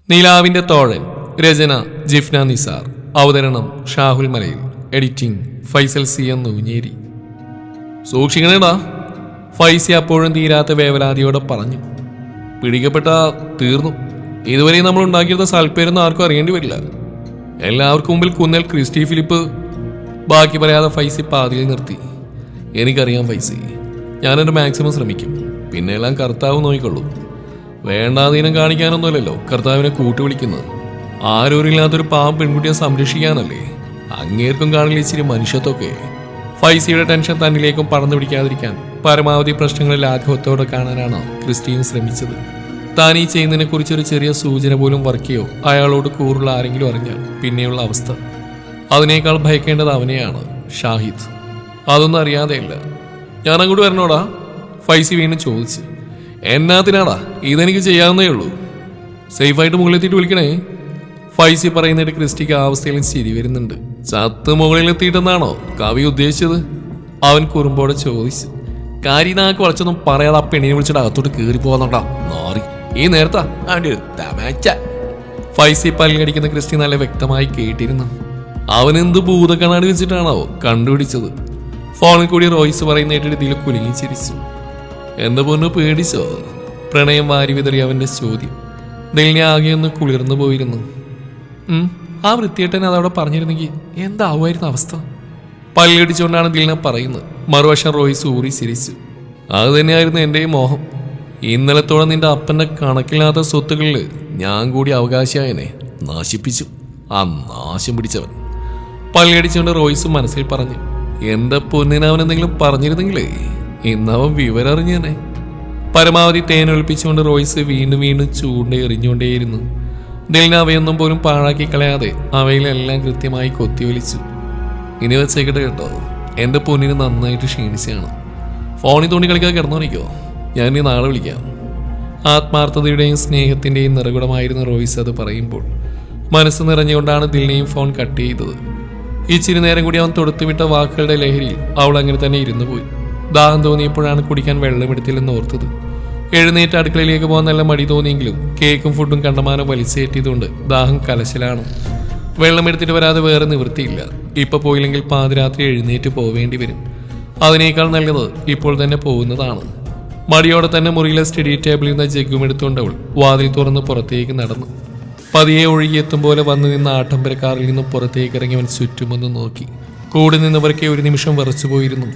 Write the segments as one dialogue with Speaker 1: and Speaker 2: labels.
Speaker 1: നിലാവിന്റെ തോഴൻ. രചന ജിഫ്ന നിസാർ. അവതരണം Shahul Malayil. Editing Faisal C N Noonheri. സൂക്ഷിക്കണേടാ, ഫൈസി അപ്പോഴും തീരാത്ത വേവലാതിയോടെ പറഞ്ഞു. പിടിക്കപ്പെട്ട തീർന്നു. ഇതുവരെ നമ്മൾ ഉണ്ടാക്കിയിരുന്ന സൽപ്പേരൊന്നും ആർക്കും അറിയേണ്ടി വരില്ല. എല്ലാവർക്കും മുമ്പിൽ കുന്നേൽ ക്രിസ്റ്റി ഫിലിപ്പ്. ബാക്കി പറയാതെ ഫൈസി പാതിയിൽ നിർത്തി. എനിക്കറിയാം ഫൈസി, ഞാനെൻ്റെ മാക്സിമം ശ്രമിക്കും. പിന്നെ എല്ലാം കർത്താവ് നോക്കിക്കൊള്ളൂ. വേണ്ടാതീനം കാണിക്കാനൊന്നുമല്ലല്ലോ കർത്താവിനെ കൂട്ടുവിളിക്കുന്നത്. ആരോരില്ലാത്തൊരു പാവം പെൺകുട്ടിയെ സംരക്ഷിക്കാനല്ലേ. അങ്ങേർക്കും കാണില്ല ഇച്ചിരി മനുഷ്യത്വമൊക്കെ. ഫൈസിയുടെ ടെൻഷൻ തന്നിലേക്കും പറന്നു പിടിക്കാതിരിക്കാൻ പരമാവധി പ്രശ്നങ്ങളിൽ ലാഘവത്തോടെ കാണാനാണ് ക്രിസ്റ്റീൻ ശ്രമിച്ചത്. താൻ ഈ ചെയ്യുന്നതിനെ കുറിച്ചൊരു ചെറിയ സൂചന പോലും വർക്കിയോ അയാളോട് കൂറുള്ള ആരെങ്കിലും അറിഞ്ഞാൽ പിന്നെയുള്ള അവസ്ഥ. അതിനേക്കാൾ ഭയക്കേണ്ടത് അവനെയാണ്, ഷാഹിദ്. അതൊന്നും അറിയാതെയല്ല. ഞാൻ അങ്ങോട്ട് വരണോടാ, ഫൈസി വീണ്ടും ചോദിച്ചു. എന്നാത്തിനാടാ, ഇതെനിക്ക് ചെയ്യാവുന്നേ ഉള്ളൂ. സേഫായിട്ട് മുകളിലെത്തിയിട്ട് വിളിക്കണേ. ഫൈസി പറയുന്നതിട്ട് ക്രിസ്റ്റിക്ക് ആ അവസ്ഥയിലും ചിരി വരുന്നുണ്ട്. ചത്ത് മുകളിലെത്തിയിട്ടെന്നാണോ കവി ഉദ്ദേശിച്ചത്? അവൻ കുറുമ്പോടെ ചോദിച്ചു. കാര്യനാക്ക് വളച്ചൊന്നും പറയാതെ ആ പെണ്ണിനെ വിളിച്ചിട്ട് അകത്തോട്ട് കയറി പോകാന്നോട്ടാ നോറി. ഈ നേരത്താ അവൻ്റെ ഒരു തമാച്ച. ഫൈസി പല്ലിയടിക്കുന്ന ക്രിസ്റ്റി നല്ല വ്യക്തമായി കേട്ടിരുന്നു. അവനെന്ത് ഭൂതക്കണ്ണാടി വെച്ചിട്ടാണോ കണ്ടുപിടിച്ചത്? ഫോണിൽ കൂടി റോയ്സ് പറയുന്നേറ്റിട്ട് ഇതിൽ കുലുങ്ങി ചിരിച്ചു. എന്റെ പൊന്ന് പേടിച്ചോ? പ്രണയം വാരി വിതറി അവന്റെ ചോദ്യം. ദിലിനെ ആകെയൊന്ന് കുളിർന്നു പോയിരുന്നു. ആ വൃത്തിയേട്ടനെ അതവിടെ പറഞ്ഞിരുന്നെങ്കിൽ എന്താവുമായിരുന്നു അവസ്ഥ? പല്ലിടിച്ചുകൊണ്ടാണ് ദിലിനെ പറയുന്നത്. മറുവശം റോയ്സ് ഊറി ചിരിച്ചു. അത് തന്നെയായിരുന്നു എന്റെയും മോഹം. ഇന്നലത്തോടെ നിന്റെ അപ്പന്റെ കണക്കില്ലാത്ത സ്വത്തുക്കളിൽ ഞാൻ കൂടി അവകാശിയായനെ നാശിപ്പിച്ചു ആ നാശം പിടിച്ചവൻ. പല്ലിയടിച്ചുകൊണ്ട് റോയ്സ് മനസ്സിൽ പറഞ്ഞു. എന്റെ പൊന്നിനവൻ എന്തെങ്കിലും പറഞ്ഞിരുന്നെങ്കിലേ ഇന്നവൻ വിവരറിഞ്ഞേനെ. പരമാവധി തേനൊളിപ്പിച്ചുകൊണ്ട് റോയ്സ് വീണ്ടും വീണ്ടും ചൂണ്ടെറിഞ്ഞുകൊണ്ടേയിരുന്നു. ദിലിന അവയൊന്നും പോലും പാഴാക്കി കളയാതെ അവയിലെല്ലാം കൃത്യമായി കൊത്തിയൊലിച്ചു. ഇനി വെച്ചേക്കട്ടെ കേട്ടോ, എന്റെ പൊന്നിന് നന്നായിട്ട് ക്ഷീണിച്ചാണ്. ഫോണിൽ തോണ്ടി കളിക്കാതെ കിടന്നുറങ്ങിക്കോ, ഞാൻ ഇനി നാളെ വിളിക്കാം. ആത്മാർത്ഥതയുടെയും സ്നേഹത്തിന്റെയും നിറകുടമായിരുന്നു റോയ്സ് അത് പറയുമ്പോൾ. മനസ്സ് നിറഞ്ഞുകൊണ്ടാണ് ദിലിനെയും ഫോൺ കട്ട് ചെയ്തത്. ഇച്ചിരി നേരം കൂടി അവൻ തൊടുത്തുവിട്ട വാക്കുകളുടെ ലഹരിയിൽ അവൾ അങ്ങനെ തന്നെ ഇരുന്നു പോയി. ദാഹം തോന്നിയപ്പോഴാണ് കുടിക്കാൻ വെള്ളമെടുത്തില്ലെന്ന് ഓർത്തത്. എഴുന്നേറ്റ് അടുക്കളയിലേക്ക് പോകാൻ നല്ല മടി തോന്നിയെങ്കിലും കേക്കും ഫുഡും കണ്ടമാനം വലിച്ചേറ്റിയതുകൊണ്ട് ദാഹം കലശലാണ്. വെള്ളമെടുത്തിട്ട് വരാതെ വേറെ നിവൃത്തിയില്ല. ഇപ്പൊ പോയില്ലെങ്കിൽ പാതിരാത്രി എഴുന്നേറ്റ് പോവേണ്ടി വരും. അതിനേക്കാൾ നല്ലത് ഇപ്പോൾ തന്നെ പോകുന്നതാണ്. മടിയോടെ തന്നെ മുറിയിലെ സ്റ്റഡി ടേബിളിൽ നിന്ന് ജഗ്ഗും എടുത്തുകൊണ്ടവൾ വാതിൽ തുറന്ന് പുറത്തേക്ക് നടന്നു. പതിയെ ഒഴുകിയെത്തും പോലെ വന്നു നിന്ന ആഡംബരക്കാറിൽ നിന്നും പുറത്തേക്ക് ഇറങ്ങിയവൻ ചുറ്റുമൊന്ന് നോക്കി. കൂടെ നിന്നവർക്ക് ഒരു നിമിഷം വിറച്ചുപോയിരുന്നു.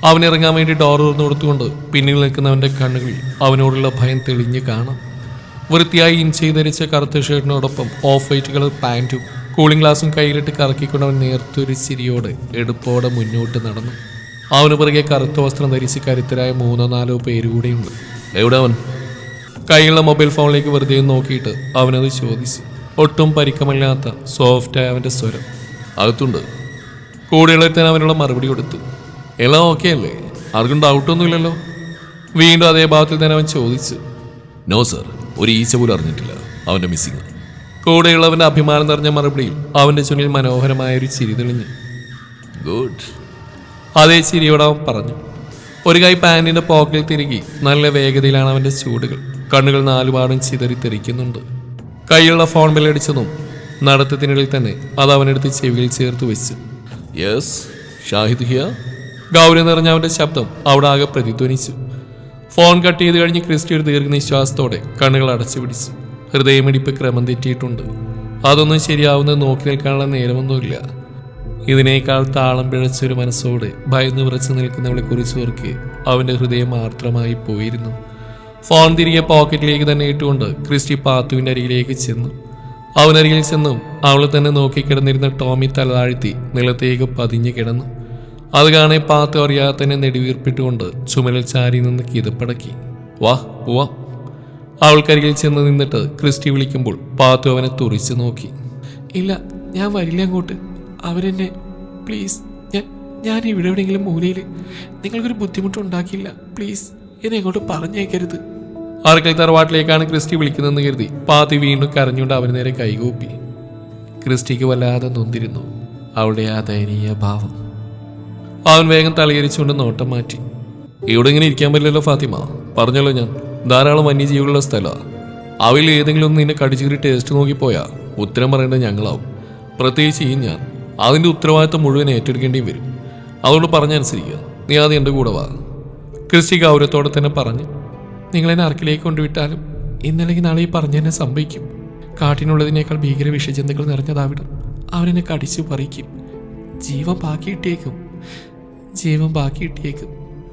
Speaker 1: അവനിറങ്ങാൻ വേണ്ടി ഡോർ തുറന്നു കൊടുത്തുകൊണ്ട് പിന്നിൽ നിൽക്കുന്നവന്റെ കണ്ണുകളിൽ അവനോടുള്ള ഭയം തെളിഞ്ഞു കാണാം. വൃത്തിയായി ഇൻ ചെയ്തരിച്ച കറുത്ത ഷർട്ടിനോടൊപ്പം ഓഫ് വൈറ്റ് കളർ പാൻറ്റും കൂളിംഗ് ഗ്ലാസും കയ്യിലിട്ട് കറക്കിക്കൊണ്ട് അവൻ നേർത്തൊരു ചിരിയോടെ എടുപ്പോടെ മുന്നോട്ട് നടന്നു. അവന് പിറകെ കറുത്ത വസ്ത്രം ധരിച്ച് കരുത്തരായ 3-4 പേരുകൂടെയുണ്ട്. എവിടെ അവൻ? കൈയുള്ള മൊബൈൽ ഫോണിലേക്ക് വെറുതെ നോക്കിയിട്ട് അവനത് ചോദിച്ചു. ഒട്ടും പരിക്കമല്ലാത്ത സോഫ്റ്റായ അവന്റെ സ്വരം. അകത്തുണ്ട്. കൂടെയുള്ളവർ അവനുള്ള മറുപടി കൊടുത്തു. എല്ലാം ഓക്കെ അല്ലേ? ആർക്കും ഡൗട്ടൊന്നുമില്ലല്ലോ? വീണ്ടും അതേ ഭാവത്തിൽ തന്നെ അവൻ ചോദിച്ചു. നോ സർ, ഒരു ഈച്ച പോലും അറിഞ്ഞിട്ടില്ല അവന്റെ മിസ്സിങ്. കൂടെയുള്ളവന്റെ അഭിമാനം നിറഞ്ഞ മറുപടിയിൽ അവന്റെ ചുണ്ടിൽ മനോഹരമായൊരു ചിരി തെളിഞ്ഞു. ഗുഡ്. അതേ ചിരിയോടെ അവൻ പറഞ്ഞു. ഒരു കൈ പാൻറിന്റെ പോക്കറ്റിൽ തിരുകി നല്ല വേഗതയിലാണ് അവന്റെ ചൂടുകൾ. കണ്ണുകൾ നാലുപാടും ചിതറി തെറിക്കുന്നുണ്ട്. കൈയുള്ള ഫോൺ ബെല്ലടിച്ചതും നടത്തത്തിനിടയിൽ തന്നെ അത് അവനെടുത്ത് ചെവിയിൽ ചേർത്ത് വെച്ചു. യെസ്, ഷാഹിദ് ഹിയ. ഗൗരവം നിറഞ്ഞ അവന്റെ ശബ്ദം അവിടെ ആകെ പ്രതിധ്വനിച്ചു. ഫോൺ കട്ട് ചെയ്ത് കഴിഞ്ഞ് ക്രിസ്റ്റി ഒരു ദീർഘനിശ്വാസത്തോടെ കണ്ണുകൾ അടച്ചു പിടിച്ചു. ഹൃദയമിടിപ്പ് ക്രമം തെറ്റിയിട്ടുണ്ട്. അതൊന്നും ശരിയാവുന്നത് നോക്കി നിൽക്കാനുള്ള നേരമൊന്നുമില്ല. ഇതിനേക്കാൾ താളം പിഴച്ചൊരു മനസ്സോടെ ഭയന്ന് വിറച്ചു നിൽക്കുന്നവളെ കുറിച്ച് ഓർക്കെ അവന്റെ ഹൃദയം ആർദ്രമായി പോയിരുന്നു. ഫോൺ തിരികെ പോക്കറ്റിലേക്ക് തന്നെ ഇട്ടുകൊണ്ട് ക്രിസ്റ്റി പാത്തുവിന്റെ അരികിലേക്ക് ചെന്നു. അവനരികിൽ ചെന്നും അവളെ തന്നെ നോക്കിക്കിടന്നിരുന്ന ടോമി തലതാഴ്ത്തി നിലത്തേക്ക് പതിഞ്ഞു കിടന്നു. അത് കാണെ പാത്തു അറിയാതെ തന്നെ നെടുവീർപ്പിട്ടുകൊണ്ട് ചുമലിൽ ചാരി നിന്ന് കിതപ്പടക്കി. വാ പോവാ. അവൾക്കരികിൽ ചെന്ന് നിന്നിട്ട് ക്രിസ്റ്റി വിളിക്കുമ്പോൾ പാത്തു അവനെ തുറിച്ചു നോക്കി. ഇല്ല, ഞാൻ വരില്ല അങ്ങോട്ട്. അവരെന്നെ പ്ലീസ്, ഞാൻ ഇവിടെ എവിടെയെങ്കിലും മൂലയിൽ നിങ്ങൾക്കൊരു ബുദ്ധിമുട്ടുണ്ടാക്കില്ല. പ്ലീസ് എന്നെ അങ്ങോട്ട് പറഞ്ഞേക്കരുത്. ആർക്കൽ തറവാട്ടിലേക്കാണ് ക്രിസ്റ്റി വിളിക്കുന്നതെന്ന് കരുതി പാത്തി വീണ്ടും കരഞ്ഞുകൊണ്ട് അവന് നേരെ കൈകൂപ്പി. ക്രിസ്റ്റിക്ക് വല്ലാതെ നൊന്തിരുന്നു അവളുടെ ആ ദയനീയ ഭാവം. അവൻ വേഗം തലയിരിച്ചുകൊണ്ട് നോട്ടം മാറ്റി. ഇവിടെ ഇങ്ങനെ ഇരിക്കാൻ പറ്റില്ലല്ലോ ഫാത്തിമ. പറഞ്ഞല്ലോ ഞാൻ, ധാരാളം വന്യജീവികളുള്ള സ്ഥലമാണ്. അവയിൽ ഏതെങ്കിലും ഒന്ന് നിന്നെ കടിച്ചുകീറി ടേസ്റ്റ് നോക്കിപ്പോയാ ഉത്തരം പറയേണ്ടത് ഞങ്ങളാവും. പ്രത്യേകിച്ച് ഈ ഞാൻ. അതിൻ്റെ ഉത്തരവാദിത്തം മുഴുവൻ ഏറ്റെടുക്കേണ്ടിയും വരും. അതുകൊണ്ട് പറഞ്ഞനുസരിക്കുക. നീ ആദ്യം എൻ്റെ കൂടെ വാ. ക്രിസ്റ്റി ഗൗരവത്തോടെ തന്നെ പറഞ്ഞു. നിങ്ങളെന്നെ അർക്കിലേക്ക് കൊണ്ടുവിട്ടാലും ഇന്നല്ലെങ്കിൽ നാളെ ഈ പറഞ്ഞെന്നെ സംഭവിക്കും. കാട്ടിനുള്ളതിനേക്കാൾ ഭീകര വിഷജന്തുക്കൾ നിറഞ്ഞതാവിടും. അവരെന്നെ കടിച്ചു പറിക്കും. ജീവൻ ബാക്കിയിട്ടേക്കും.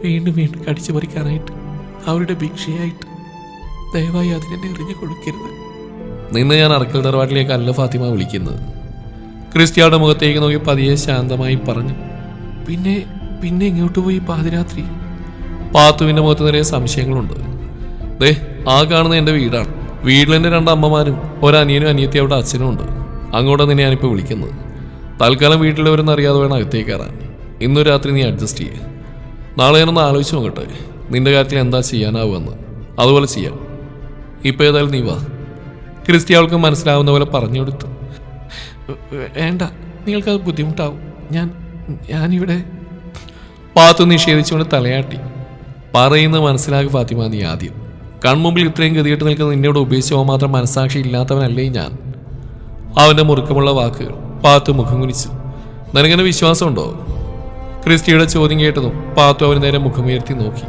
Speaker 1: വീണ്ടും വീണ്ടും കടിച്ചു പറിക്കാനായിട്ട്, അവരുടെ ഭിക്ഷയായിട്ട്. ദയവായി അതിനെന്നെ എറിഞ്ഞു കൊടുക്കരുത്. നിന്ന് ഞാൻ അർക്കൽ തറവാട്ടിലേക്ക് അല്ല ഫാത്തിമ വിളിക്കുന്നത്. ക്രിസ്റ്റിയുടെ മുഖത്തേക്ക് നോക്കി പതിയെ ശാന്തമായി പറഞ്ഞു. പിന്നെ ഇങ്ങോട്ട് പോയി പാതിരാത്രി? പാത്തുവിൻ്റെ മുഖത്ത് നിറയെ സംശയങ്ങളുണ്ട്. ദേ, ആ കാണുന്ന എൻ്റെ വീടാണ്. വീട്ടിലെൻ്റെ 2 അമ്മമാരും ഒരനിയനും അനിയത്തി അവിടെ അച്ഛനും ഉണ്ട്. അങ്ങോട്ട് നിന്നെ ഞാനിപ്പോൾ വിളിക്കുന്നത്. തൽക്കാലം വീട്ടിലവരൊന്നും അറിയാതെ വേണം അകത്തേക്ക് കയറാൻ. ഇന്നു രാത്രി നീ അഡ്ജസ്റ്റ് ചെയ്യേ. നാളെ ഞാനൊന്ന് ആലോചിച്ച് നോക്കട്ടെ നിന്റെ കാര്യത്തിൽ എന്താ ചെയ്യാനാവുമെന്ന്. അതുപോലെ ചെയ്യാം. ഇപ്പം ഏതായാലും നീ വാ. ക്രിസ്റ്റി അവൾക്ക് മനസ്സിലാവുന്ന പോലെ പറഞ്ഞു കൊടുത്തു. വേണ്ട, നിങ്ങൾക്കത് ബുദ്ധിമുട്ടാവും. ഞാനിവിടെ. പാത്തു നിഷേധിച്ചുകൊണ്ട് തലയാട്ടി. പറയുന്നത് മനസ്സിലാക്കി ഫാത്തിമ നീ ആദ്യം. കൺമുമ്പിൽ ഇത്രയും ഗതികെട്ട് നിൽക്കുന്ന നിന്നോട് ഉപേക്ഷിച്ച് പോകാൻ മാത്രം മനസ്സാക്ഷി ഇല്ലാത്തവനല്ലേ ഞാൻ. അവൻ്റെ മുറുക്കമുള്ള വാക്കുകൾ. പാത്തു മുഖം കുനിച്ചു. നിനക്കെന്നെ വിശ്വാസമുണ്ടോ? ക്രിസ്റ്റിയുടെ ചോദ്യം കേട്ടതും പാത്തു അവന് നേരെ മുഖമുയർത്തി നോക്കി.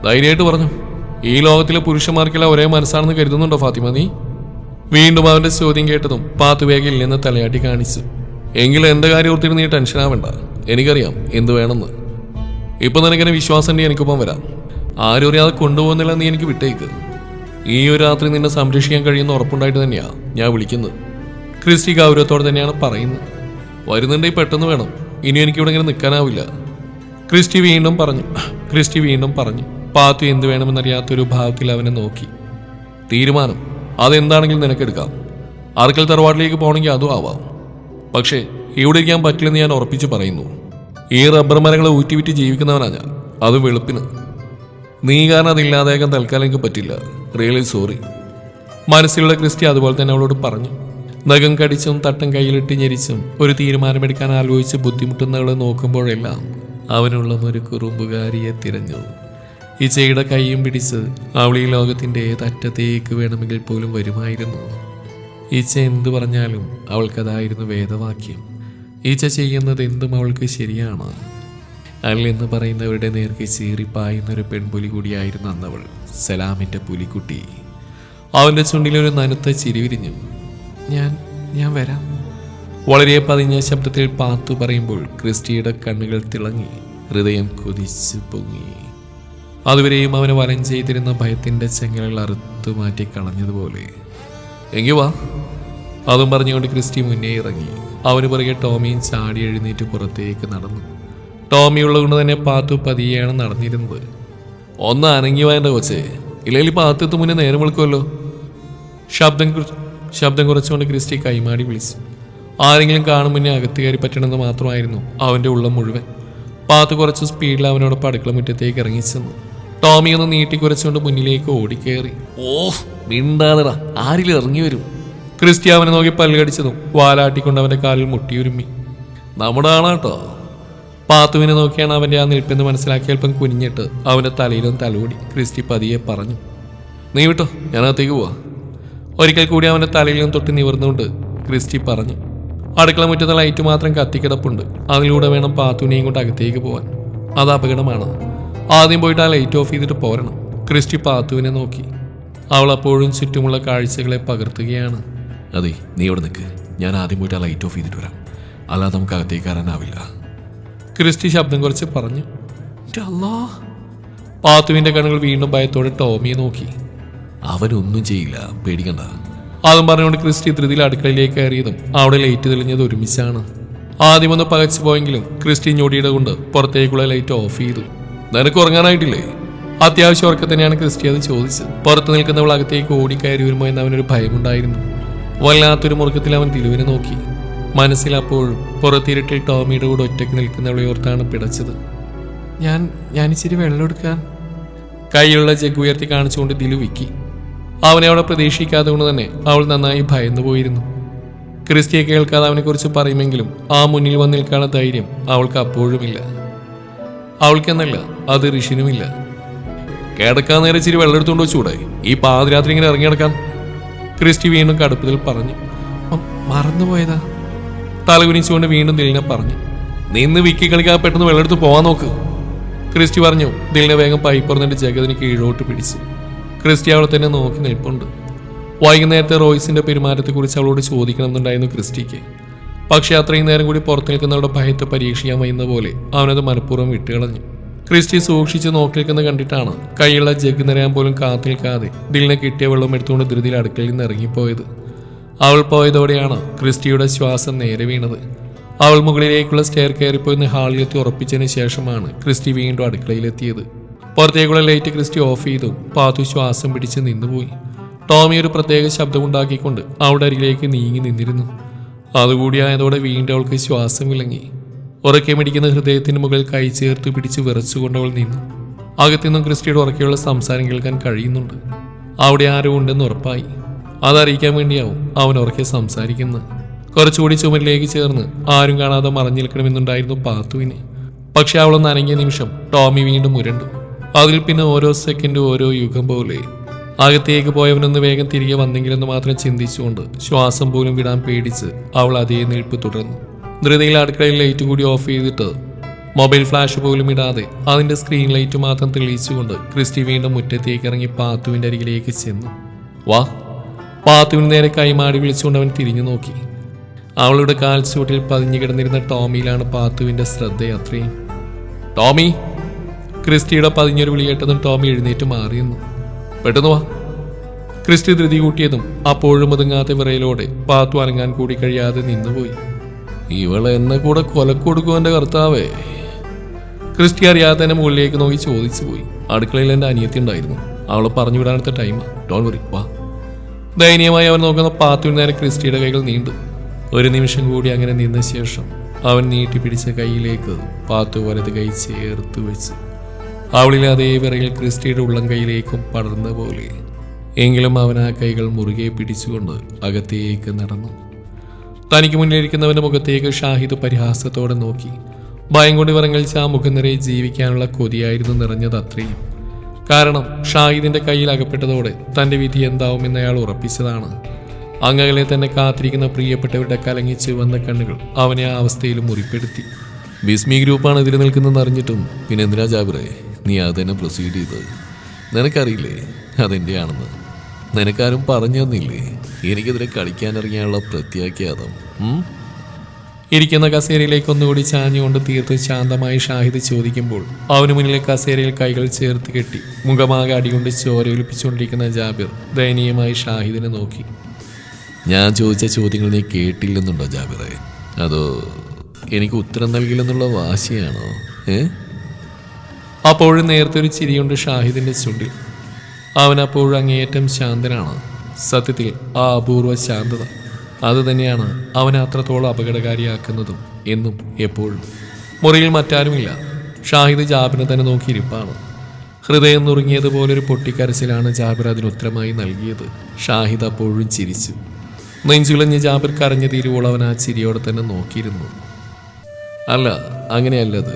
Speaker 1: ധൈര്യമായിട്ട് പറഞ്ഞു. ഈ ലോകത്തിലെ പുരുഷന്മാർക്കെല്ലാം ഒരേ മനസ്സാണെന്ന് കരുതുന്നുണ്ടോ ഫാത്തിമ നീ? വീണ്ടും അവൻ്റെ ചോദ്യം കേട്ടതും പാത്തു വേഗം ഇല്ലെന്ന് തലയാട്ടി കാണിച്ചു. എങ്കിലും എൻ്റെ കാര്യം ഓർത്തിട്ട് നീ ടെൻഷൻ ആവണ്ട. എനിക്കറിയാം എന്ത് വേണമെന്ന്. ഇപ്പം നിനക്കെന്നെ വിശ്വാസം ഉണ്ടെങ്കിൽ എനിക്കൊപ്പം വരാം. ആരും അറിയാതെ കൊണ്ടുപോകുന്നില്ല നീ എനിക്ക് വിട്ടേക്ക്. ഈ ഒരു രാത്രി നിന്നെ സംരക്ഷിക്കാൻ കഴിയുന്ന ഉറപ്പുണ്ടായിട്ട് തന്നെയാണ് ഞാൻ വിളിക്കുന്നത്. ക്രിസ്റ്റി ഗൗരവത്തോടെ തന്നെയാണ് പറയുന്നത്. വരുന്നുണ്ടെങ്കിൽ പെട്ടെന്ന് വേണം. ഇനി എനിക്കിവിടെ ഇങ്ങനെ നിൽക്കാനാവില്ല. ക്രിസ്റ്റി വീണ്ടും പറഞ്ഞു. പാത്തു എന്ത് വേണമെന്നറിയാത്തൊരു ഭാവത്തിൽ അവനെ നോക്കി. തീരുമാനം അതെന്താണെങ്കിലും നിനക്കെടുക്കാം. അർക്കൽ തറവാട്ടിലേക്ക് പോകണമെങ്കിൽ അതും ആവാം. പക്ഷേ ഇവിടെ ഇരിക്കാൻ പറ്റില്ലെന്ന് ഞാൻ ഉറപ്പിച്ച് പറയുന്നു. ഈ റബ്ബർ മരങ്ങളെ ഊറ്റിവിറ്റ് ജീവിക്കുന്നവനാ ഞാൻ, അതും വെളുപ്പിന്. നീ കാരണം അതില്ലാതാക്കാൻ തൽക്കാലം എനിക്ക് പറ്റില്ല. Really sorry. മനസ്സിലുള്ള ക്രിസ്റ്റി അതുപോലെ തന്നെ അവളോട് പറഞ്ഞു. നഖം കടിച്ചും തട്ടം കയ്യിലിട്ട് ഞെരിച്ചും ഒരു തീരുമാനമെടുക്കാൻ ആലോചിച്ച് ബുദ്ധിമുട്ടുന്നവളെ നോക്കുമ്പോഴെല്ലാം അവനുള്ള ഒരു കുറുമ്പുകാരിയെ തിരഞ്ഞു. ഈച്ചയുടെ കൈയും പിടിച്ച് അവൾ ഈ ലോകത്തിൻ്റെ ഏതറ്റത്തേക്ക് വേണമെങ്കിൽ പോലും വരുമായിരുന്നു. ഈച്ച എന്തു പറഞ്ഞാലും അവൾക്കതായിരുന്നു വേദവാക്യം. ഈച്ച ചെയ്യുന്നത് എന്തും അവൾക്ക് ശരിയാണ്. അല്ലെന്ന് പറയുന്നവരുടെ നേർക്ക് ചീറിപ്പായുന്നൊരു പെൺപുലി കൂടിയായിരുന്നു അന്നവൾ, സലാമിൻ്റെ പുലിക്കുട്ടി. അവൻ്റെ ചുണ്ടിലൊരു നനുത്ത ചിരി വിരിഞ്ഞു. ഞാൻ വരാം. വളരെ പതിഞ്ഞ ശബ്ദത്തിൽ പാത്തു പറയുമ്പോൾ ക്രിസ്റ്റിയുടെ കണ്ണുകൾ തിളങ്ങി, ഹൃദയം കൊതിച്ചു പൊങ്ങി. അതുവരെയും അവനെ വലം ചെയ്തിരുന്ന ഭയത്തിൻ്റെ ചെങ്ങലുകൾ അറുത്തു മാറ്റി കളഞ്ഞതുപോലെ. എങ്കിൽ വാ. അതും പറഞ്ഞുകൊണ്ട് ക്രിസ്റ്റി മുന്നേ ഇറങ്ങി. അവന് പുറകെ ടോമിയും ചാടി എഴുന്നേറ്റ് പുറത്തേക്ക് നടന്നു. ടോമി ഉള്ളതുകൊണ്ട് തന്നെ പാത്തു പതിയെയാണ് നടന്നിരുന്നത്. ഒന്ന് അനങ്ങി വേണ്ട കൊച്ചേ, ഇല്ലെങ്കിൽ പാത്തു മുന്നേ നേരം വിളിക്കുമല്ലോ. ശബ്ദം കുറച്ചുകൊണ്ട് ക്രിസ്റ്റി കൈമാടി വിളിച്ചു. ആരെങ്കിലും കാണും മുന്നേ അകത്ത് കയറി പറ്റണമെന്ന് മാത്രമായിരുന്നു അവൻ്റെ ഉള്ളം മുഴുവൻ. പാത്തു കുറച്ച് സ്പീഡിൽ അവനോടൊപ്പം അടുക്കള മുറ്റത്തേക്ക് ഇറങ്ങിച്ചെന്നു. ടോമി ഒന്ന് നീട്ടിക്കുറച്ചുകൊണ്ട് മുന്നിലേക്ക് ഓടിക്കയറി. ഓഹ്, മിണ്ടാതെടാ, ആരിലും ഇറങ്ങി വരും. ക്രിസ്റ്റി അവനെ നോക്കി പല്ലുകടിച്ചതും വാലാട്ടിക്കൊണ്ട് അവൻ്റെ കാലിൽ മുട്ടിയുരുമ്മി. നമ്മുടെ ആളാട്ടോ. പാത്തുവിനെ നോക്കിയാണ് അവൻ്റെ ആ നിൽപ്പെന്ന് മനസ്സിലാക്കി അല്പം കുനിഞ്ഞിട്ട് അവൻ്റെ തലയിലും തലോടി ക്രിസ്റ്റി പതിയെ പറഞ്ഞു. നീ വിട്ടോ, ഞാനകത്തേക്ക് പോവാ. ഒരിക്കൽ കൂടി അവൻ്റെ തലയിലും തൊട്ട് നിവർന്നുകൊണ്ട് ക്രിസ്റ്റി പറഞ്ഞു. അടുക്കള മുറ്റത്തെ ലൈറ്റ് മാത്രം കത്തിക്കിടപ്പുണ്ട്. അതിലൂടെ വേണം പാത്തുവിനെയും കൊണ്ട് അകത്തേക്ക് പോവാൻ. അത് അപകടമാണ്. ആദ്യം പോയിട്ട് ആ ലൈറ്റ് ഓഫ് ചെയ്തിട്ട് പോരണം. ക്രിസ്റ്റി പാത്തുവിനെ നോക്കി. അവൾ അപ്പോഴും ചുറ്റുമുള്ള കാഴ്ചകളെ പകർത്തുകയാണ്. അതെ, നീ ഇവിടെ നിൽക്ക്. ഞാൻ ആദ്യം പോയിട്ട് ആ ലൈറ്റ് ഓഫ് ചെയ്തിട്ട് വരാം. അല്ലാതെ നമുക്ക് അകത്തേക്ക് കയറാനാവില്ല. ക്രിസ്റ്റി ശബ്ദം കുറച്ച് പറഞ്ഞു. പാത്തുവിൻ്റെ കണ്ണുകൾ വീണ്ടും ഭയത്തോടെ ടോമിയെ നോക്കി. അവനൊന്നും ചെയ്യില്ല, പേടിക്കണ്ട. അതും പറഞ്ഞുകൊണ്ട് ക്രിസ്റ്റി ധൃതിയിൽ അടുക്കളയിലേക്ക് കയറിയതും അവിടെ ലൈറ്റ് തെളിഞ്ഞത് ഒരുമിച്ചാണ്. ആദ്യമൊന്ന് പകച്ചു പോയെങ്കിലും ക്രിസ്റ്റി ഞൊടിയുടെ കൊണ്ട് പുറത്തേക്കുള്ള ലൈറ്റ് ഓഫ് ചെയ്തു. നിനക്ക് ഉറങ്ങാനായിട്ടില്ലേ? അത്യാവശ്യം ഉറക്കെ തന്നെയാണ് ക്രിസ്റ്റി അത് ചോദിച്ചത്. പുറത്ത് നിൽക്കുന്നവൾ അകത്തേക്ക് ഓടിക്കയറി വരുമ്പോൾ എന്ന് അവനൊരു ഭയമുണ്ടായിരുന്നു. വല്ലാത്തൊരു മുറുക്കത്തിൽ അവൻ ദിലുവിനെ നോക്കി. മനസ്സിൽ അപ്പോഴും പുറത്തിരുട്ടിൽ ടോമിയുടെ കൂടെ ഒറ്റയ്ക്ക് നിൽക്കുന്നവളെ ഓർത്താണ് പിടച്ചത്. ഞാൻ ഇച്ചിരി വെള്ളം എടുക്കാൻ. കൈയുള്ള ജഗ് ഉയർത്തി കാണിച്ചുകൊണ്ട് ദിലു വിക്കി. അവനെ അവിടെ പ്രതീക്ഷിക്കാതെ കൊണ്ട് തന്നെ അവൾ നന്നായി ഭയന്നു പോയിരുന്നു. ക്രിസ്റ്റിയെ കേൾക്കാതെ അവനെക്കുറിച്ച് പറയുമെങ്കിലും ആ മുന്നിൽ വന്ന് നിൽക്കാനുള്ള ധൈര്യം അവൾക്ക് അപ്പോഴുമില്ല. അവൾക്കെന്നല്ല, അത് ഋഷിനുമില്ല. കിടക്കാൻ നേരെ ഇച്ചിരി വെള്ളം എടുത്തുകൊണ്ട് വെച്ചൂടെ? ഈ പാതിരാത്രി ഇങ്ങനെ ഇറങ്ങി കിടക്കാൻ? ക്രിസ്റ്റി വീണ്ടും കടുപ്പത്തിൽ പറഞ്ഞു. മറന്നുപോയതാ. തലകുനിച്ചുകൊണ്ട് വീണ്ടും ദിലിനെ പറഞ്ഞു. നിന്ന് വിക്കി കളിക്കാൻ പെട്ടെന്ന് വെള്ളം എടുത്ത് പോവാൻ നോക്ക്. ക്രിസ്റ്റി പറഞ്ഞു. ദിലിനെ വേഗം പൈപ്പ് പറഞ്ഞിട്ട് ജഗതിന് കീഴോട്ട് പിടിച്ചു. ക്രിസ്റ്റി അവളെ തന്നെ നോക്കി നിൽപ്പുണ്ട്. വൈകുന്നേരത്തെ റോയ്സിന്റെ പെരുമാറ്റത്തെക്കുറിച്ച് അവളോട് ചോദിക്കണമെന്നുണ്ടായിരുന്നു ക്രിസ്റ്റിക്ക്. പക്ഷെ അത്രയും നേരം കൂടി പുറത്തു നിൽക്കുന്നവരുടെ ഭയത്തെ പരീക്ഷിക്കാൻ വയ്യുന്ന പോലെ അവനത് മനഃപൂർവ്വം വിട്ടുകളഞ്ഞു. ക്രിസ്റ്റി സൂക്ഷിച്ച് നോക്കി നിൽക്കുന്ന കണ്ടിട്ടാണ് കൈയുള്ള ജഗ് നിറയാൻ പോലും കാത്തു നിൽക്കാതെ ദിലിനെ കിട്ടിയ വെള്ളം എടുത്തുകൊണ്ട് ധൃതിയിൽ അടുക്കളയിൽ നിന്ന് ഇറങ്ങിപ്പോയത്. അവൾ പോയതോടെയാണ് ക്രിസ്റ്റിയുടെ ശ്വാസം നേരെ വീണത്. അവൾ മുകളിലേക്കുള്ള സ്റ്റെയർ കയറിപ്പോയിന്ന് ഹാളിലെത്തി ഉറപ്പിച്ചതിന് ശേഷമാണ് ക്രിസ്റ്റി വീണ്ടും അടുക്കളയിലെത്തിയത്. പുറത്തേക്കുള്ള ലൈറ്റ് ക്രിസ്റ്റി ഓഫ് ചെയ്തു. പാത്തു ശ്വാസം പിടിച്ച് നിന്നുപോയി. ടോമി ഒരു പ്രത്യേക ശബ്ദമുണ്ടാക്കിക്കൊണ്ട് അവളുടെ അരികിലേക്ക് നീങ്ങി നിന്നിരുന്നു. അതുകൂടിയായതോടെ വീണ്ടും അവൾക്ക് ശ്വാസം വിളങ്ങി. ഉറക്കെ മിടിക്കുന്ന ഹൃദയത്തിന് മുകളിൽ കൈ ചേർത്ത് പിടിച്ച് വിറച്ചുകൊണ്ട് അവൾ നിന്നു. അകത്തുനിന്നും ക്രിസ്റ്റിയുടെ ഉറക്കെയുള്ള സംസാരം കേൾക്കാൻ കഴിയുന്നുണ്ട്. അവിടെ ആരോ ഉണ്ടെന്ന് ഉറപ്പായി. അതറിയിക്കാൻ വേണ്ടിയാവും അവൻ ഉറക്കെ സംസാരിക്കുന്നത്. കുറച്ചുകൂടി ചുമരിലേക്ക് ചേർന്ന് ആരും കാണാതെ മറഞ്ഞു നിൽക്കണമെന്നുണ്ടായിരുന്നു പാത്തുവിന്. പക്ഷെ അവളൊന്ന് അനങ്ങിയ നിമിഷം ടോമി വീണ്ടും മുരണ്ടു. അതിൽ പിന്നെ ഓരോ സെക്കൻഡ് ഓരോ യുഗം പോലെ. അകത്തേക്ക് പോയവനൊന്ന് വേഗം തിരികെ വന്നെങ്കിലെന്ന് മാത്രം ചിന്തിച്ചുകൊണ്ട് ശ്വാസം പോലും വിടാൻ പേടിച്ച് അവൾ അതേ നിൽപ്പ് തുടർന്നു. ധൃതിയിൽ അടുക്കളയിൽ ലൈറ്റ് കൂടി ഓഫ് ചെയ്തിട്ട് മൊബൈൽ ഫ്ലാഷ് പോലും ഇടാതെ അതിന്റെ സ്ക്രീൻ ലൈറ്റ് മാത്രം തെളിയിച്ചുകൊണ്ട് ക്രിസ്റ്റി വീണ്ടും മുറ്റത്തേക്ക് ഇറങ്ങി പാത്തുവിന്റെ അരികിലേക്ക് ചെന്നു. വാ. പാത്തുവിന് നേരെ കൈമാടി വിളിച്ചുകൊണ്ട് അവൻ തിരിഞ്ഞു നോക്കി. അവളുടെ കാൽച്ചുവട്ടിൽ പതിഞ്ഞു കിടന്നിരുന്ന ടോമിയിലാണ് പാത്തുവിന്റെ ശ്രദ്ധയത്രയും. ടോമി! ക്രിസ്റ്റിയുടെ പതിഞ്ഞൊരു വിളി കേട്ടതും ടോമി എഴുന്നേറ്റ് മാറിയെന്നു. പെട്ടെന്ന് വാ. ക്രിസ്റ്റി ധൃതി കൂട്ടിയതും അപ്പോഴും ഒതുങ്ങാത്ത വിറയിലോടെ പാത്തു അനങ്ങാൻ കൂടി കഴിയാതെ നിന്നുപോയി. ഇവളെ എന്നെ കൂടെ കൊലക്കൊടുക്കും എൻ്റെ കർത്താവേ. ക്രിസ്റ്റി അറിയാതെ തന്നെ മുകളിലേക്ക് നോക്കി ചോദിച്ചു പോയി. അടുക്കളയിൽ എൻ്റെ അനിയത്തി ഉണ്ടായിരുന്നു. അവളെ പറഞ്ഞു വിടാനത്തെ ടൈം. ഡോൺ വറി, വാ. ദയനീയമായി അവൻ നോക്കുന്ന പാത്തുവിന് നേരെ ക്രിസ്റ്റിയുടെ കൈകൾ നീണ്ടു. ഒരു നിമിഷം കൂടി അങ്ങനെ നിന്ന ശേഷം അവൻ നീട്ടി പിടിച്ച കൈയിലേക്ക് പാത്തു വലത് കൈ ചേർത്ത് വെച്ചു. അവളിലെ അതേ വിറയിൽ ക്രിസ്റ്റിയുടെ ഉള്ളം കൈയിലേക്കും പടർന്ന പോലെ. എങ്കിലും അവൻ ആ കൈകൾ മുറുകെ പിടിച്ചുകൊണ്ട് അകത്തേക്ക് നടന്നു. തനിക്ക് മുന്നിലിരിക്കുന്നവന്റെ മുഖത്തേക്ക് ഷാഹിദ് പരിഹാസത്തോടെ നോക്കി. ഭയം കൊണ്ട് വിറങ്ങലിച്ച ആ മുഖം നിറയെ ജീവിക്കാനുള്ള കൊതിയായിരുന്നു നിറഞ്ഞത് അത്രയും. കാരണം ഷാഹിദിന്റെ കയ്യിൽ അകപ്പെട്ടതോടെ തന്റെ വിധി എന്താവുമെന്ന് അയാൾ ഉറപ്പിച്ചതാണ്. അങ്ങകലെ തന്നെ കാത്തിരിക്കുന്ന പ്രിയപ്പെട്ടവരുടെ കലങ്ങിച്ച് വന്ന കണ്ണുകൾ അവനെ ആ അവസ്ഥയിൽ മുറിപ്പെടുത്തി. ബിസ്മി ഗ്രൂപ്പാണ് എതിരെ നിൽക്കുന്നതെന്ന് അറിഞ്ഞിട്ടും പിന്നെ എന്തിനാ ജാബിറേ നീ അത് തന്നെ പ്രൊസീഡ് ചെയ്തത്? നിനക്കറിയില്ലേ അതെൻ്റെ ആണെന്ന്? നിനക്കാരും പറഞ്ഞു തന്നില്ലേ എനിക്കെതിരെ കളിക്കാനിറങ്ങിയാനുള്ള പ്രത്യാഘാതം? ഇരിക്കുന്ന കസേരയിലേക്ക് ഒന്നുകൂടി ചാഞ്ഞുകൊണ്ട് തീർത്തും ശാന്തമായി ഷാഹിദ് ചോദിക്കുമ്പോൾ അവന് മുന്നിലെ കസേരയിൽ കൈകൾ ചേർത്ത് കെട്ടി മുഖമാകെ അടികൊണ്ട് ചോരയൊലിപ്പിച്ചുകൊണ്ടിരിക്കുന്ന ജാബിർ ദയനീയമായി ഷാഹിദിനെ നോക്കി. ഞാൻ ചോദിച്ച ചോദ്യങ്ങൾ നീ കേട്ടില്ലെന്നുണ്ടോ ജാബിറെ? അതോ എനിക്ക് ഉത്തരം നൽകില്ലെന്നുള്ള വാശിയാണോ? അപ്പോഴും നേരത്തെ ഒരു ചിരിയുണ്ട് ഷാഹിദിന്റെ ചുണ്ടിൽ. അവൻ അപ്പോഴും അങ്ങേയറ്റം ശാന്തനാണ്. സത്യത്തിൽ ആ അപൂർവ ശാന്തത അത് തന്നെയാണ് അവനെ അത്രത്തോളം അപകടകാരിയാക്കുന്നതും എന്നും എപ്പോഴും. മുറിയിൽ മറ്റാരുമില്ല. ഷാഹിദ് ജാബിറിനെ തന്നെ നോക്കിയിരിപ്പാണ്. ഹൃദയം നുറുങ്ങിയതുപോലൊരു പൊട്ടിക്കരച്ചിലാണ് ജാബിർ അതിനുത്തരമായി നൽകിയത്. ഷാഹിദ് അപ്പോഴും ചിരിച്ചു. നെഞ്ചുളഞ്ഞ് ജാബിർ കരഞ്ഞു തീരുവോളം അവൻ ആ ചിരിയോടെ തന്നെ നോക്കിയിരുന്നു. അല്ല, അങ്ങനെയല്ലത്.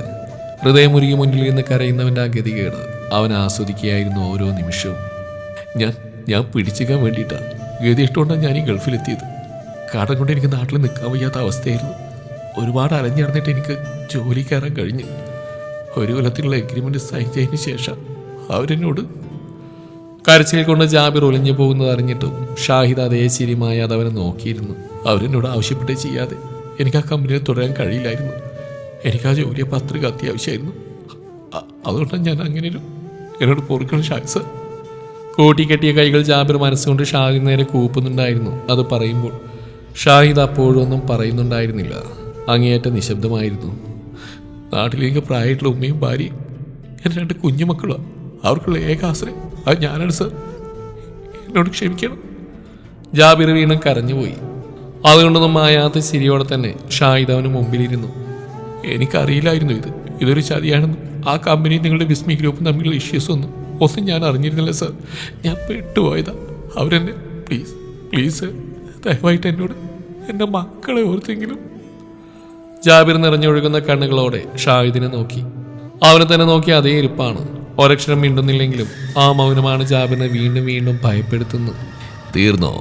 Speaker 1: ഹൃദയമുരുകി മുന്നിൽ നിന്ന് കരയുന്നവൻ്റെ ആ ഗതികേട് അവൻ ആസ്വദിക്കുകയായിരുന്നു ഓരോ നിമിഷവും. ഞാൻ പിടിച്ചിക്കാൻ വേണ്ടിയിട്ടാണ് ഗതി ഇട്ടുകൊണ്ടാണ് ഞാൻ ഈ ഗൾഫിലെത്തിയത്. കടം കൊണ്ട് എനിക്ക് നാട്ടിൽ നിൽക്കാൻ വയ്യാത്ത അവസ്ഥയായിരുന്നു. ഒരുപാട് അലഞ്ഞിടന്നിട്ട് എനിക്ക് ജോലി കയറാൻ കഴിഞ്ഞു. ഒരു കൊല്ലത്തിലുള്ള എഗ്രിമെന്റ് സൈൻ ചെയ്തതിന് ശേഷം അവരെന്നോട് കരച്ചിൽ കൊണ്ട് ജാബിർ ഒലിഞ്ഞു പോകുന്നത് അറിഞ്ഞിട്ടും ഷാഹിദ് അതേ ചിരിമായി അതവനെ നോക്കിയിരുന്നു. അവരെന്നോട് ആവശ്യപ്പെട്ട് ചെയ്യാതെ എനിക്ക് ആ കമ്പനിയിൽ തുടരാൻ കഴിയില്ലായിരുന്നു. എനിക്ക് ആ ജോലിയെ പത്രിക അത്യാവശ്യമായിരുന്നു. അതുകൊണ്ടാണ് ഞാൻ അങ്ങനെ എന്നോട് പൊറുക്കണം ഷാഹിദ് സർ. കൂട്ടിക്കെട്ടിയ കൈകൾ ജാബിർ മനസ്സുകൊണ്ട് ഷാഹിദ് നേരെ കൂപ്പുന്നുണ്ടായിരുന്നു. അത് പറയുമ്പോൾ ഷാഹിദ് അപ്പോഴൊന്നും പറയുന്നുണ്ടായിരുന്നില്ല. അങ്ങേയറ്റ നിശബ്ദമായിരുന്നു. നാട്ടിലേക്ക് പ്രായമായിട്ടുള്ള ഉമ്മയും ഭാര്യയും എൻ്റെ 2 കുഞ്ഞുമക്കളാണ്. അവർക്കുള്ള ഏക ആശ്രയം അത് ഞാനാണ് സർ. എന്നോട് ക്ഷമിക്കണം. ജാബിർ വീണ്ടും കരഞ്ഞുപോയി. അതുകൊണ്ടൊന്നും മായാത്ത ചിരിയോടെ തന്നെ ഷാഹിദ് അവന് മുമ്പിലിരുന്നു. എനിക്കറിയില്ലായിരുന്നു ഇതൊരു ചതിയാണെന്ന്. ആ കമ്പനി നിങ്ങളുടെ ബിസ്മി ഗ്രൂപ്പും തമ്മിലുള്ള ഇഷ്യൂസ് ഒന്നും ഞാൻ അറിഞ്ഞിരുന്നില്ല സർ. ഞാൻ പെട്ടുപോയതാ. അവരെന്നെ പ്ലീസ് ദയവായിട്ട് എന്നോട് എൻ്റെ മക്കളെ ഓർത്തെങ്കിലും. ജാബിർ നിറഞ്ഞൊഴുകുന്ന കണ്ണുകളോടെ ഷാഹിദിനെ നോക്കി. അവനെ തന്നെ നോക്കി അതേ ഇരിപ്പാണ്. ഒരക്ഷരം മിണ്ടുന്നില്ലെങ്കിലും ആ മൗനമാണ് ജാബിറിനെ വീണ്ടും വീണ്ടും ഭയപ്പെടുത്തുന്നത്. തീർന്നോ?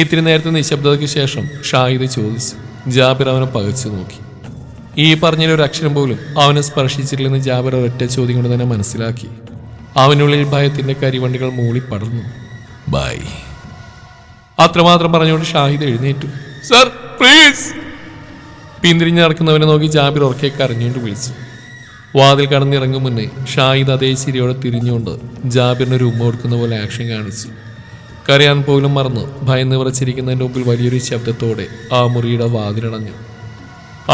Speaker 1: ഇത്തിരി നേരത്തെ നിശബ്ദതയ്ക്ക് ശേഷം ഷാഹിദ് ചോദിച്ചു. ജാബിർ അവനെ പകച്ചു നോക്കി. ഈ പറഞ്ഞൊരു അക്ഷരം പോലും അവനെ സ്പർശിച്ചിട്ടില്ലെന്ന് ജാബിർ ഒരൊറ്റ ചോദ്യം കൊണ്ട് തന്നെ മനസ്സിലാക്കി. അവനുള്ളിൽ ഭയത്തിന്റെ കരിവണ്ടികൾ മൂളിപ്പടർന്നു. ബൈ. അത്രമാത്രം പറഞ്ഞുകൊണ്ട് ഷാഹിദ് എഴുന്നേറ്റു. Sir please. പിന്തിരിഞ്ഞ് നടക്കുന്നവനെ നോക്കി ജാബിർ ഉറക്കെ കരഞ്ഞുകൊണ്ട് വിളിച്ചു. വാതിൽ കടന്നിറങ്ങും മുന്നേ ഷാഹിദ് അതേ ചിരിയോടെ തിരിഞ്ഞുകൊണ്ട് ജാബിറിനൊരു ഉമ്മ കൊടുക്കുന്ന പോലെ ആക്ഷൻ കാണിച്ചു. കരയാൻ പോലും മറന്ന് ഭയന്ന് വിറച്ചിരിക്കുന്നതിൻ്റെ മുമ്പിൽ വലിയൊരു ശബ്ദത്തോടെ ആ മുറിയുടെ വാതിലടഞ്ഞു.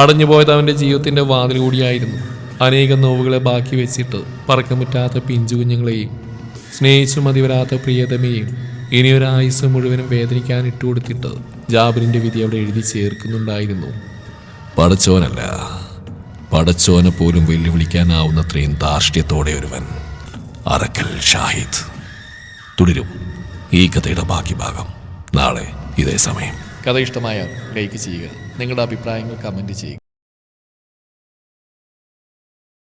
Speaker 1: അടഞ്ഞുപോയത് അവൻ്റെ ജീവിതത്തിൻ്റെ വാതിൽ കൂടിയായിരുന്നു. അനേകം നോവുകളെ ബാക്കി വെച്ചിട്ട് പറക്കമുറ്റാത്ത പിഞ്ചു കുഞ്ഞുങ്ങളെയും സ്നേഹിച്ചു മതി വരാത്ത പ്രിയതമയെയും ഇനിയൊരായുസ് മുഴുവനും വേദനിക്കാൻ ഇട്ടുകൊടുത്തിട്ട് ജാബിറിൻ്റെ വിധി അവിടെ എഴുതി ചേർക്കുന്നുണ്ടായിരുന്നു. പടച്ചോനല്ല, പടച്ചോനെ പോലും വെല്ലുവിളിക്കാനാവുന്നത്രയും ധാർഷ്ട്യത്തോടെ ഒരുവൻ. അറക്കൽ ഷാഹിദ്. തുടരും ഈ കഥയുടെ ബാക്കി ഭാഗം നാളെ ഇതേ സമയം. കഥ ഇഷ്ടമായാൽ ലൈക്ക് ചെയ്യുക. നിങ്ങളുടെ അഭിപ്രായങ്ങൾ കമൻറ്റ് ചെയ്യുക.